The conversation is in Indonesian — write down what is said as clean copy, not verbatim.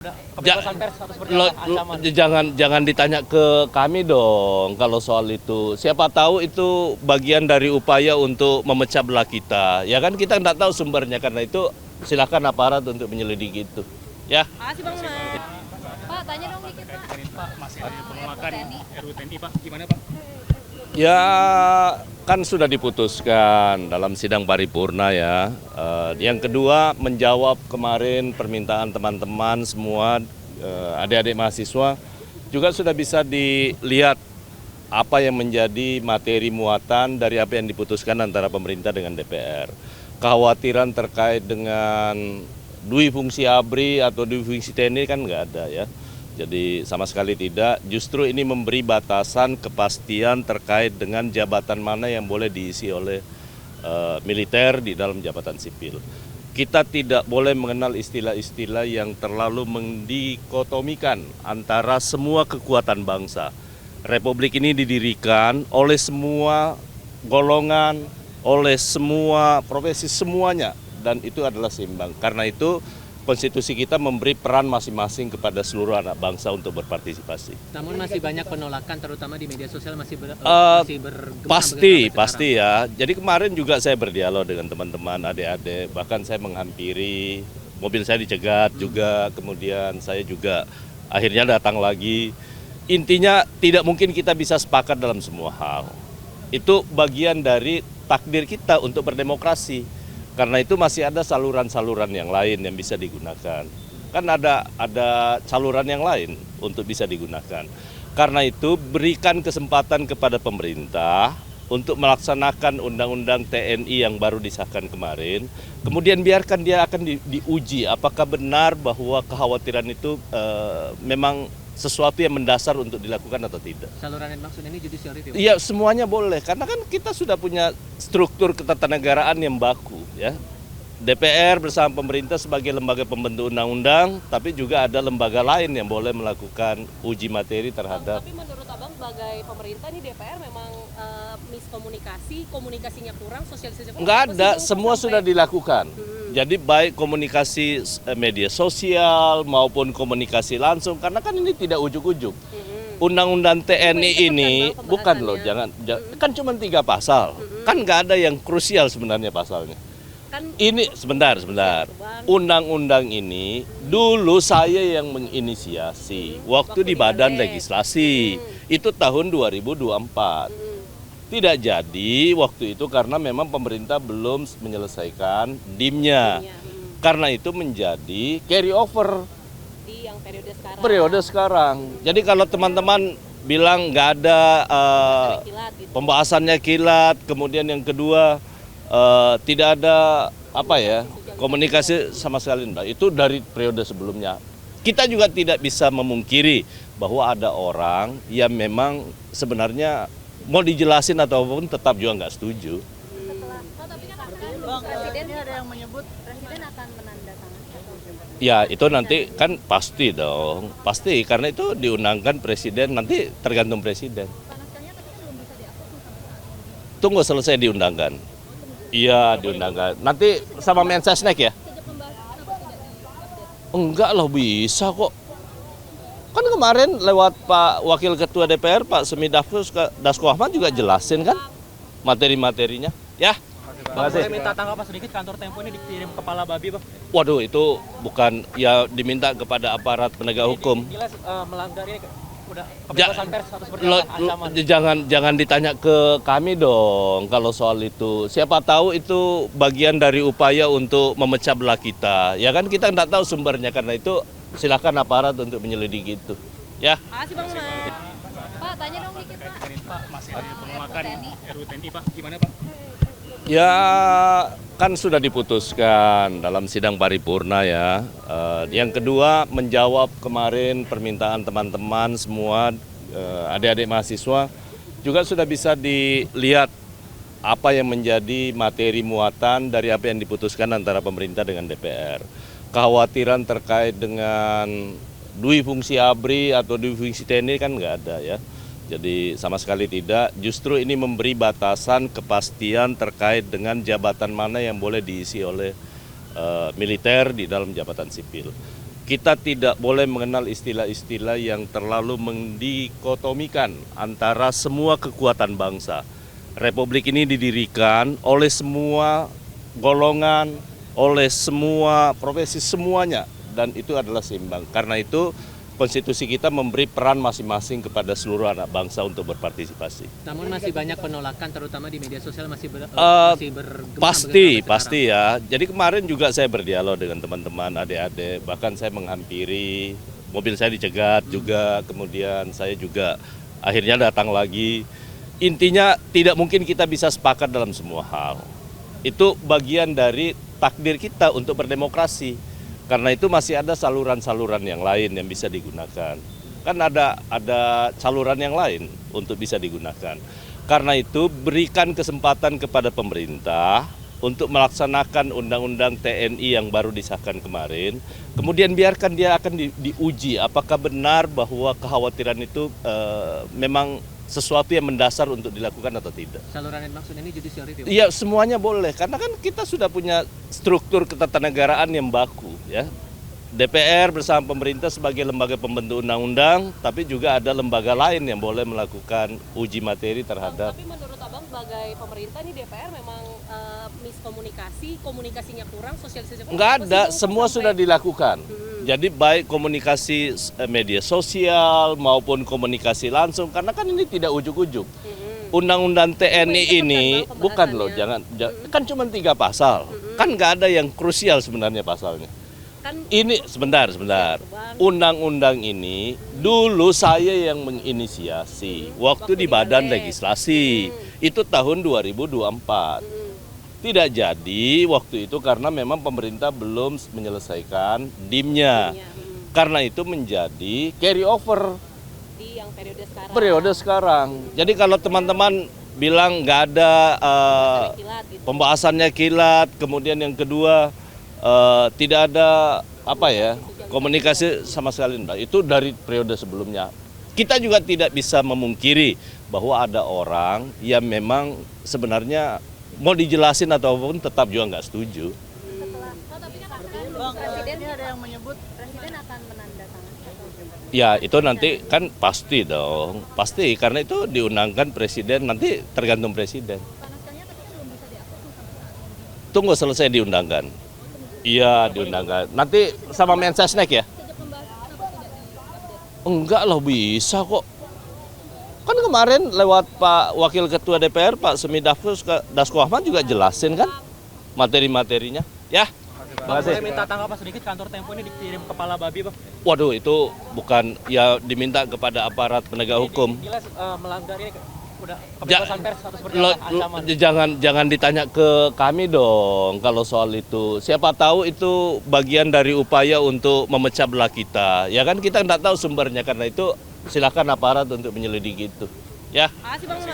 Kebebasan pers atau seperti apa ancaman? Jangan ditanya ke kami dong kalau soal itu. Siapa tahu itu bagian dari upaya untuk memecah belah kita. Ya kan kita nggak tahu sumbernya, karena itu silakan aparat untuk menyelidiki itu. Ya. Makasih Bang Mas. Pak, tanya dong dikit Pak. Pak, masih ada penolakan RUU TNI Pak, gimana Pak? Ya kan sudah diputuskan dalam sidang paripurna ya. Yang kedua, menjawab kemarin permintaan teman-teman semua, adik-adik mahasiswa juga sudah bisa dilihat apa yang menjadi materi muatan dari apa yang diputuskan antara pemerintah dengan DPR. Kekhawatiran terkait dengan dui fungsi ABRI atau dui fungsi TNI kan nggak ada ya. Jadi sama sekali tidak, justru ini memberi batasan kepastian terkait dengan jabatan mana yang boleh diisi oleh militer di dalam jabatan sipil. Kita tidak boleh mengenal istilah-istilah yang terlalu mendikotomikan antara semua kekuatan bangsa. Republik ini didirikan oleh semua golongan, oleh semua profesi, semuanya, dan itu adalah seimbang. Karena itu konstitusi kita memberi peran masing-masing kepada seluruh anak bangsa untuk berpartisipasi. Namun masih banyak penolakan, terutama di media sosial masih bergema. Pasti ya. Jadi kemarin juga saya berdialog dengan teman-teman, adik-adik, bahkan saya menghampiri, mobil saya dicegat juga, kemudian saya juga akhirnya datang lagi. Intinya tidak mungkin kita bisa sepakat dalam semua hal. Itu bagian dari takdir kita untuk berdemokrasi. Karena itu masih ada saluran-saluran yang lain yang bisa digunakan. Kan ada saluran yang lain untuk bisa digunakan. Karena itu berikan kesempatan kepada pemerintah untuk melaksanakan undang-undang TNI yang baru disahkan kemarin. Kemudian biarkan dia akan diuji apakah benar bahwa kekhawatiran itu memang sesuatu yang mendasar untuk dilakukan atau tidak. Saluran yang maksud ini judicial review? Iya, semuanya boleh. Karena kan kita sudah punya struktur ketatanegaraan yang baku. Ya. DPR bersama pemerintah sebagai lembaga pembentuk undang-undang, tapi juga ada lembaga lain yang boleh melakukan uji materi terhadap. Tapi menurut Abang sebagai pemerintah nih DPR memang komunikasinya kurang, sosialisasi kurang? Enggak ada, semua sudah dilakukan. Jadi baik komunikasi media sosial maupun komunikasi langsung, karena kan ini tidak ujuk-ujuk. Undang-undang TNI ini bukan loh, kan cuma 3 pasal, kan nggak ada yang krusial sebenarnya pasalnya. Ini sebentar. Undang-undang ini dulu saya yang menginisiasi waktu di Badan Legislasi. Itu tahun 2024. Tidak jadi waktu itu karena memang pemerintah belum menyelesaikan DIM-nya. Karena itu menjadi carry over di yang periode sekarang. Jadi kalau teman-teman bilang nggak ada pembahasannya kilat, kemudian yang kedua tidak ada komunikasi sama sekali, Mbak. Itu dari periode sebelumnya. Kita juga tidak bisa memungkiri bahwa ada orang yang memang sebenarnya mau dijelasin ataupun tetap juga nggak setuju. Tapi kan Presiden ada yang menyebut Presiden akan menandatangani atau Ya itu nanti kan pasti dong, pasti karena itu diundangkan Presiden, nanti tergantung Presiden. Panaskannya tapi kan belum bisa diatur. Tunggu selesai diundangkan. Iya diundangkan. Nanti sama Mensesnek ya? Sejak pembahasan apa tidak di-update? Enggak loh, bisa kok. Kan kemarin lewat Pak Wakil Ketua DPR, Pak Semi Dasko Ahmad juga jelasin kan materi-materinya. Ya, terima kasih. Saya minta tanggapan sedikit, kantor Tempo ini dikirim kepala babi Bang. Waduh, itu bukan ya diminta kepada aparat penegak hukum. Jelas melanggar ini udah kebebasan pers atau seperti apa ancaman? Jangan ditanya ke kami dong kalau soal itu. Siapa tahu itu bagian dari upaya untuk memecah belah kita. Ya kan kita nggak tahu sumbernya, karena itu silakan aparat untuk menyelidiki itu. Ya. Makasih Bang Mas. Pak, tanya dong dikit Pak. Pak, masih ada penolakan RUU TNI Pak, gimana Pak? Ya kan sudah diputuskan dalam sidang paripurna ya. Yang kedua, menjawab kemarin permintaan teman-teman semua, adik-adik mahasiswa juga sudah bisa dilihat apa yang menjadi materi muatan dari apa yang diputuskan antara pemerintah dengan DPR. Kekhawatiran terkait dengan dui fungsi ABRI atau dui fungsi TNI kan nggak ada ya. Jadi sama sekali tidak, justru ini memberi batasan kepastian terkait dengan jabatan mana yang boleh diisi oleh militer di dalam jabatan sipil. kita tidak boleh mengenal istilah-istilah yang terlalu mendikotomikan antara semua kekuatan bangsa. Republik ini didirikan oleh semua golongan, oleh semua profesi, semuanya, dan itu adalah seimbang. Karena itu konstitusi kita memberi peran masing-masing kepada seluruh anak bangsa untuk berpartisipasi. Namun masih banyak penolakan, terutama di media sosial masih bergema Pasti ya. Jadi kemarin juga saya berdialog dengan teman-teman, adik-adik, bahkan saya menghampiri, mobil saya dicegat juga, kemudian saya juga akhirnya datang lagi. Intinya tidak mungkin kita bisa sepakat dalam semua hal. Itu bagian dari takdir kita untuk berdemokrasi. Karena itu masih ada saluran-saluran yang lain yang bisa digunakan. Kan ada saluran yang lain untuk bisa digunakan. Karena itu berikan kesempatan kepada pemerintah untuk melaksanakan undang-undang TNI yang baru disahkan kemarin. Kemudian biarkan dia akan diuji apakah benar bahwa kekhawatiran itu memang sesuatu yang mendasar untuk dilakukan atau tidak. Saluran yang maksud ini judicial review? Iya, semuanya boleh. Karena kan kita sudah punya struktur ketatanegaraan yang baku, ya. DPR bersama pemerintah sebagai lembaga pembentuk undang-undang, tapi juga ada lembaga lain yang boleh melakukan uji materi terhadap. Tapi menurut Abang sebagai pemerintah nih DPR memang komunikasinya kurang, sosialisasinya kurang. Enggak ada, semua sudah dilakukan. Jadi baik komunikasi media sosial maupun komunikasi langsung, karena kan ini tidak ujuk-ujuk. Undang-undang TNI ini bukan loh, kan cuma 3 pasal, kan nggak ada yang krusial sebenarnya pasalnya. Ini sebentar. Undang-undang ini dulu saya yang menginisiasi waktu di Badan Legislasi. Itu tahun 2024. Tidak jadi waktu itu karena memang pemerintah belum menyelesaikan DIM-nya. Karena itu menjadi carry over di yang periode sekarang. Jadi kalau teman-teman bilang nggak ada pembahasannya kilat, kemudian yang kedua tidak ada komunikasi sama sekali, itu dari periode sebelumnya. Kita juga tidak bisa memungkiri bahwa ada orang yang memang sebenarnya mau dijelasin atau apapun tetap juga nggak setuju. Presiden ada yang menyebut presiden akan menandatangani. Ya itu nanti kan pasti dong, pasti karena itu diundangkan presiden, nanti tergantung presiden. Tunggu selesai diundangkan. Iya diundangkan. Nanti sama Mensesnek ya? Enggak lah, bisa kok. Kan kemarin lewat Pak Wakil Ketua DPR Pak Semi Dasko Ahmad juga jelasin kan materi-materinya. Ya. Terima kasih. Saya minta tanggapan sedikit, kantor Tempo ini dikirim kepala babi, Bang. Waduh, itu bukan ya diminta kepada aparat penegak hukum. Jelas melanggar ini udah kebebasan pers atau seperti apa ancaman. Jangan ditanya ke kami dong kalau soal itu. Siapa tahu itu bagian dari upaya untuk memecah belah kita. Ya kan kita nggak tahu sumbernya, karena itu silakan aparat untuk menyelidiki itu. Ya. Makasih Bang.